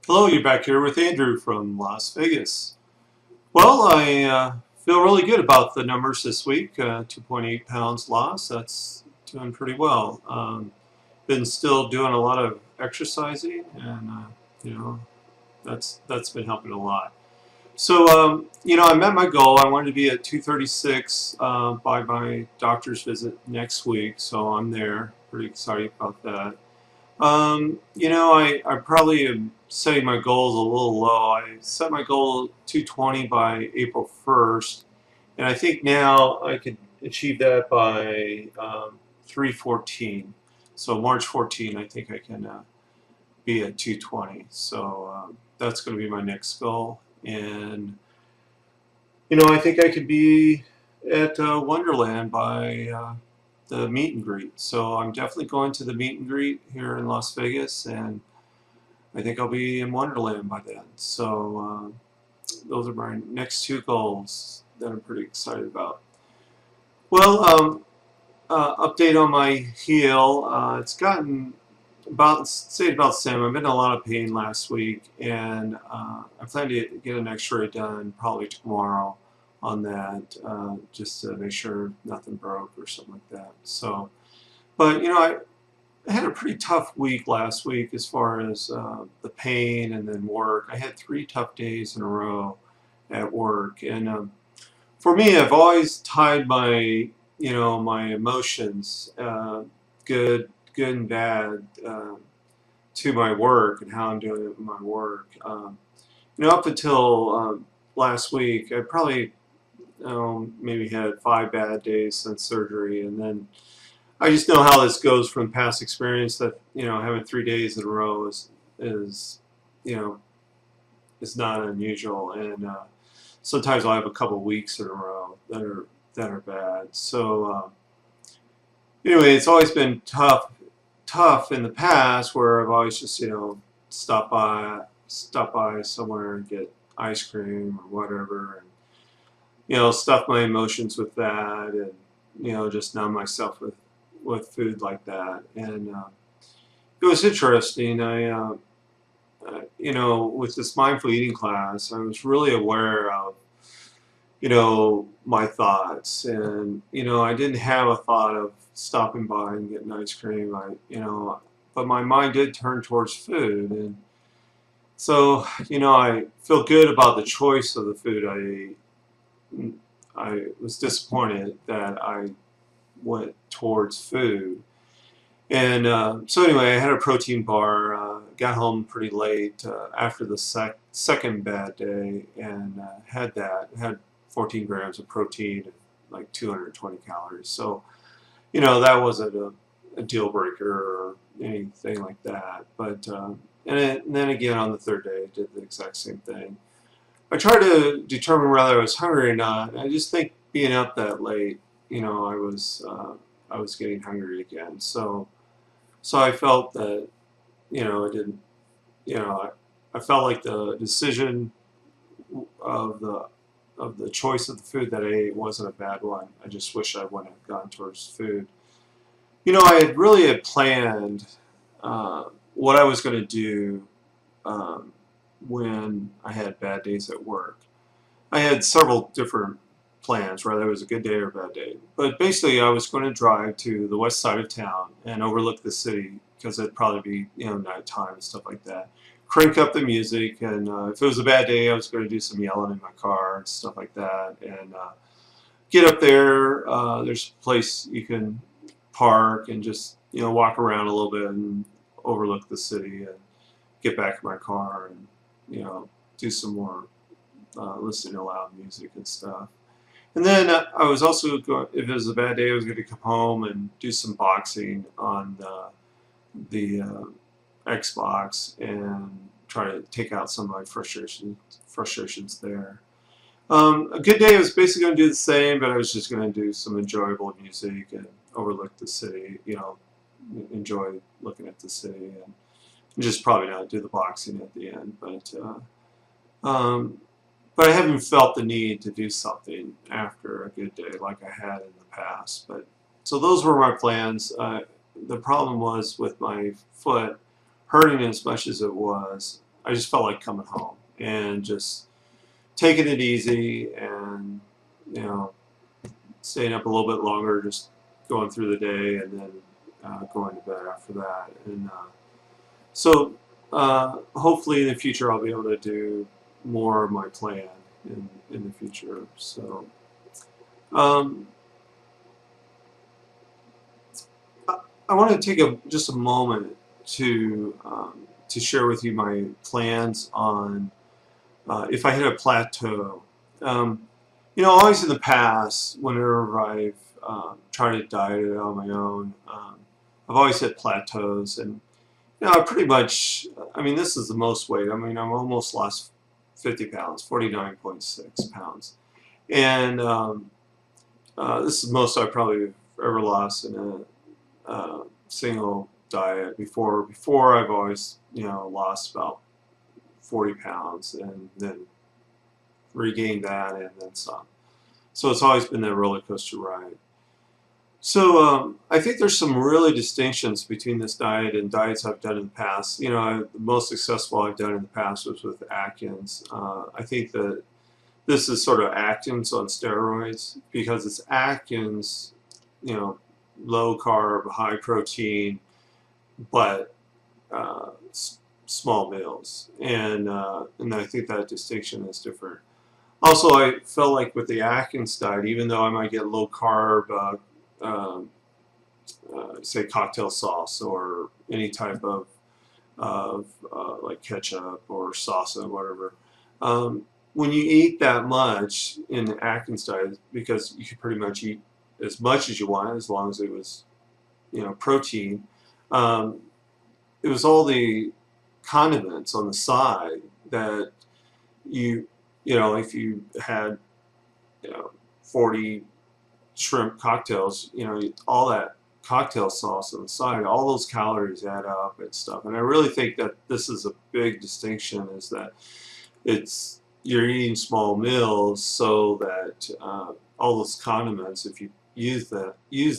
Hello, you're back here with Andrew from Las Vegas. Well, I feel really good about the numbers this week. 2.8 pounds lost. That's doing pretty well. Been still doing a lot of exercising, and you know that's been helping a lot. So I met my goal. I wanted to be at 236 by my doctor's visit next week. So I'm there. Pretty excited about that. I probably am setting my goals a little low. I set my goal 220 by April 1st, and I think now I could achieve that by 314. So March 14, I think I can be at 220. So that's going to be my next goal. And, I think I could be at Wonderland by the meet and greet. So I'm definitely going to the meet and greet here in Las Vegas, and I think I'll be in Wonderland by then. So those are my next two goals that I'm pretty excited about. Well, update on my heel. It's gotten about the same. I've been in a lot of pain last week, and I plan to get an X-ray done probably tomorrow on that, just to make sure nothing broke or something like that. So, but I had a pretty tough week last week as far as the pain and then work. I had 3 tough days in a row at work, and for me, I've always tied my emotions, good and bad, to my work and how I'm doing it in my work. Up until last week, I probably maybe had 5 bad days since surgery, and then I just know how this goes from past experience that having 3 days in a row is you know is not unusual, and sometimes I'll have a couple weeks in a row that are bad. So anyway, it's always been tough in the past where I've always just stop by somewhere and get ice cream or whatever, and stuff my emotions with that, and just numb myself with food like that. And it was interesting. With this mindful eating class, I was really aware of, my thoughts. And, I didn't have a thought of stopping by and getting ice cream. But my mind did turn towards food. And so, I feel good about the choice of the food I ate. I was disappointed that I went towards food. And so anyway, I had a protein bar. Got home pretty late after the second bad day, and had 14 grams of protein and like 220 calories. So that wasn't a deal breaker or anything like that. But and then again on the third day, I did the exact same thing. I tried to determine whether I was hungry or not. I just think being up that late, I was getting hungry again. So I felt that, it didn't, I felt like the decision of the choice of the food that I ate wasn't a bad one. I just wish I wouldn't have gone towards food. I had planned what I was going to do um, when I had bad days at work. I had several different plans, whether it was a good day or a bad day. But basically, I was going to drive to the west side of town and overlook the city because it'd probably be nighttime and stuff like that. Crank up the music, and if it was a bad day, I was going to do some yelling in my car and stuff like that. And get up there. There's a place you can park and just walk around a little bit and overlook the city, and get back in my car and do some more listening to loud music and stuff. And then I was also going, if it was a bad day, I was going to come home and do some boxing on the Xbox and try to take out some of my frustrations there. A good day, I was basically going to do the same, but I was just going to do some enjoyable music and overlook the city, enjoy looking at the city, and just probably not do the boxing at the end. Um, but I haven't felt the need to do something after a good day like I had in the past. But so those were my plans. The problem was with my foot hurting as much as it was. I just felt like coming home and just taking it easy, and you know, staying up a little bit longer, just going through the day, and then going to bed after that. And hopefully in the future I'll be able to do more of my plan in the future. So um, I, I want to take just a moment to share with you my plans on if I hit a plateau. Um, always in the past, whenever I've tried to diet it on my own, I've always hit plateaus, and I pretty much. I mean, this is the most weight. I mean, I'm almost lost 50 pounds, 49.6 pounds, and this is the most I've probably ever lost in a single diet. Before I've always lost about 40 pounds and then regained that and then some. So it's always been that roller coaster ride. So I think there's some really distinctions between this diet and diets I've done in the past. The most successful I've done in the past was with Atkins. I think that this is sort of Atkins on steroids, because it's Atkins, low carb, high protein, but small meals, and I think that distinction is different. Also, I felt like with the Atkins diet, even though I might get low carb, say cocktail sauce or any type of like ketchup or salsa, whatever. When you eat that much in the Atkins diet, because you could pretty much eat as much as you want as long as it was, protein. Um, it was all the condiments on the side that you, if you had, 40 shrimp cocktails, all that cocktail sauce on the side, all those calories add up and stuff. And I really think that this is a big distinction, is that you're eating small meals, so that all those condiments, if you use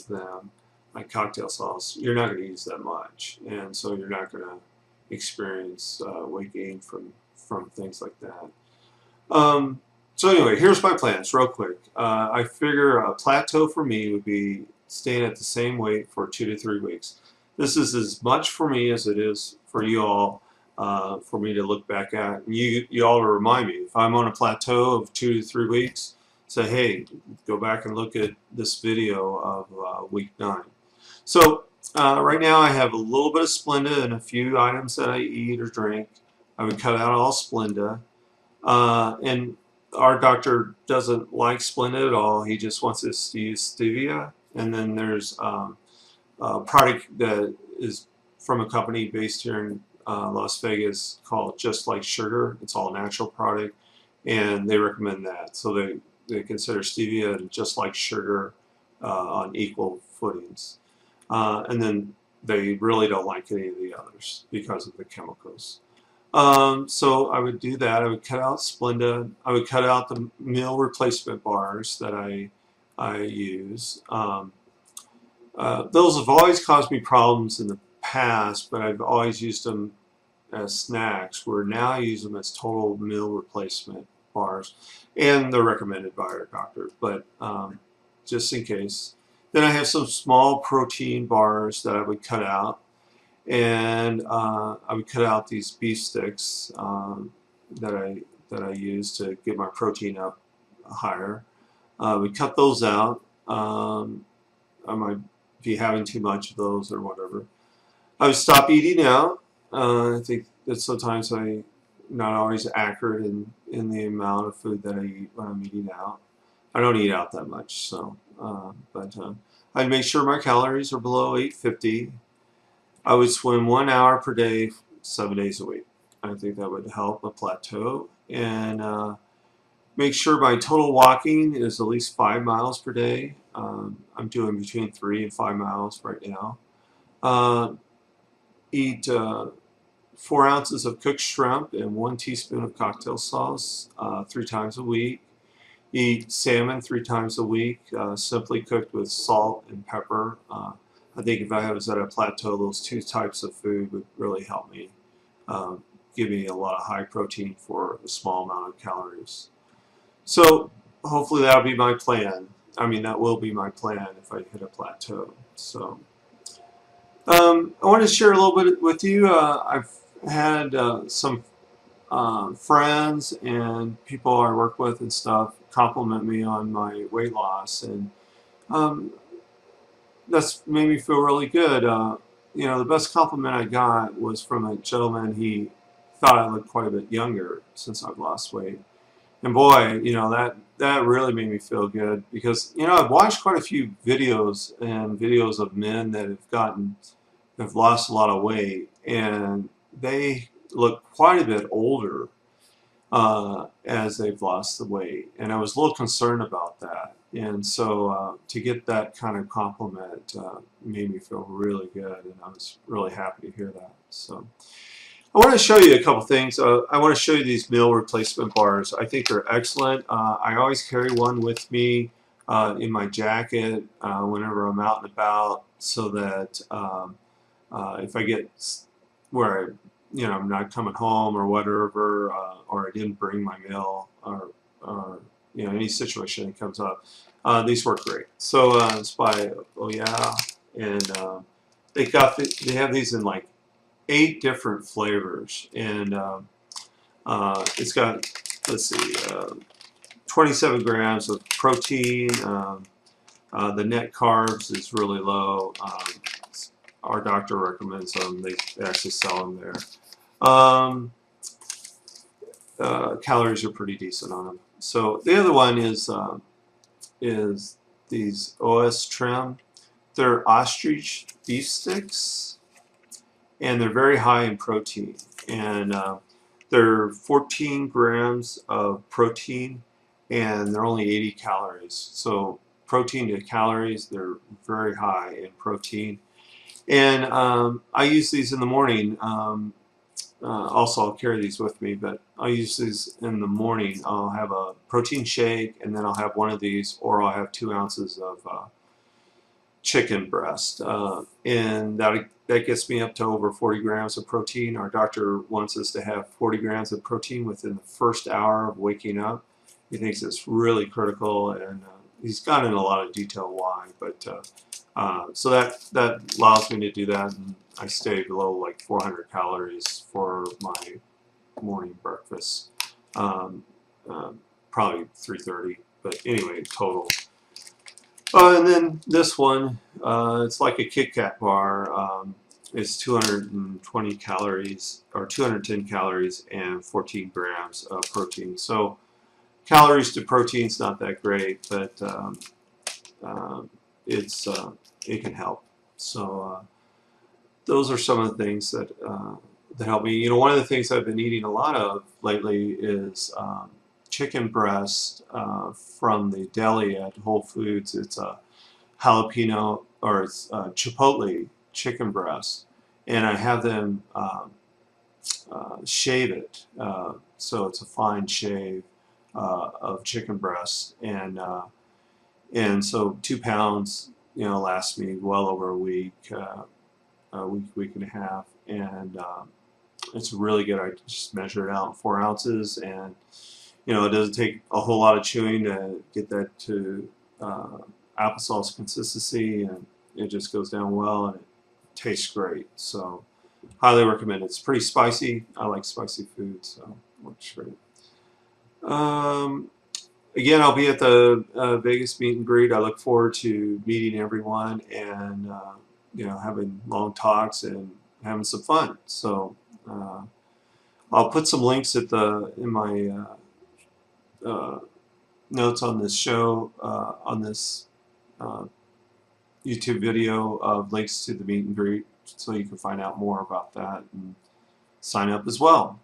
them like cocktail sauce, you're not going to use that much, and so you're not going to experience weight gain from things like that. So anyway, here's my plans real quick. I figure a plateau for me would be staying at the same weight for 2 to 3 weeks. This is as much for me as it is for you all, for me to look back at. And you all to remind me, if I'm on a plateau of 2 to 3 weeks, say, hey, go back and look at this video of week 9. So right now I have a little bit of Splenda and a few items that I eat or drink. I would cut out all Splenda. And our doctor doesn't like Splenda at all. He just wants us to use stevia. And then there's a product that is from a company based here in Las Vegas called Just Like Sugar. It's all natural product, and they recommend that. So they consider stevia and Just Like Sugar on equal footings. And then they really don't like any of the others because of the chemicals. So I would do that. I would cut out Splenda. I would cut out the meal replacement bars that I use. Those have always caused me problems in the past, but I've always used them as snacks, where now I use them as total meal replacement bars, and they're recommended by our doctor, but just in case. Then I have some small protein bars that I would cut out, and I would cut out these beef sticks that I use to get my protein up higher. We cut those out. I might be having too much of those or whatever. I would stop eating out. I think that sometimes I'm not always accurate in the amount of food that I eat when I'm eating out. I don't eat out that much, so but I'd make sure my calories are below 850. I would swim 1 hour per day, 7 days a week. I think that would help a plateau, and make sure my total walking is at least 5 miles per day. I'm doing between 3 and 5 miles right now. Eat 4 ounces of cooked shrimp and 1 teaspoon of cocktail sauce 3 times a week. Eat salmon 3 times a week, simply cooked with salt and pepper. I think if I was at a plateau, those 2 types of food would really help me give me a lot of high protein for a small amount of calories. So hopefully that'll be my plan. I mean, that will be my plan if I hit a plateau. So I want to share a little bit with you. I've had some friends and people I work with and stuff compliment me on my weight loss, and um, that's made me feel really good. You know, the best compliment I got was from a gentleman. He thought I looked quite a bit younger since I've lost weight. And boy, you know, that really made me feel good because, you know, I've watched quite a few videos of men that have lost a lot of weight, and they look quite a bit older as they've lost the weight. And I was a little concerned about that. And so to get that kind of compliment made me feel really good, and I was really happy to hear that. So I want to show you a couple things. I want to show you these meal replacement bars. I think they're excellent. I always carry one with me in my jacket whenever I'm out and about, so that if I get where I'm not coming home or whatever, or I didn't bring my meal, or any situation that comes up, these work great. So it's by Oh Yeah, and they have these in like 8 different flavors, and it's got, let's see, 27 grams of protein. The net carbs is really low. Our doctor recommends them. They actually sell them there. Calories are pretty decent on them. So the other one is these OS trim. They're ostrich beef sticks, and they're very high in protein. And they're 14 grams of protein, and they're only 80 calories. So protein to calories, they're very high in protein. And I use these in the morning. Also, I'll carry these with me, but I'll use these in the morning. I'll have a protein shake, and then I'll have one of these, or I'll have 2 ounces of chicken breast, and that gets me up to over 40 grams of protein. Our doctor wants us to have 40 grams of protein within the first hour of waking up. He thinks it's really critical, and he's gone in a lot of detail why, but so that allows me to do that, and I stay below like 400 calories for my morning breakfast. Probably 330, but anyway, total. And then this one, it's like a Kit Kat bar. It's 220 calories, or 210 calories, and 14 grams of protein. So calories to protein is not that great, but it can help. So those are some of the things that help me. You know, one of the things I've been eating a lot of lately is chicken breast from the deli at Whole Foods. It's a jalapeno, or it's chipotle chicken breast, and I have them shave it, so it's a fine shave of chicken breast, and so 2 pounds, lasts me well over a week, week and a half, and it's really good. I just measure it out in 4 ounces, and it doesn't take a whole lot of chewing to get that to applesauce consistency, and it just goes down well, and it tastes great. So highly recommend it. It's pretty spicy. I like spicy food, so it works great. Again, I'll be at the Vegas meet and greet. I look forward to meeting everyone, and having long talks and having some fun. So I'll put some links in my notes on this show, on this YouTube video, of links to the meet and greet, so you can find out more about that and sign up as well.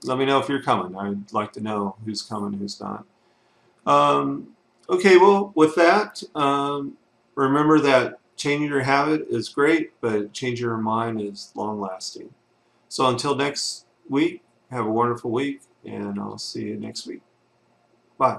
Let me know if you're coming. I'd like to know who's coming, who's not. Okay, well, with that, remember that changing your habit is great, but changing your mind is long-lasting. So until next week, have a wonderful week, and I'll see you next week. Bye.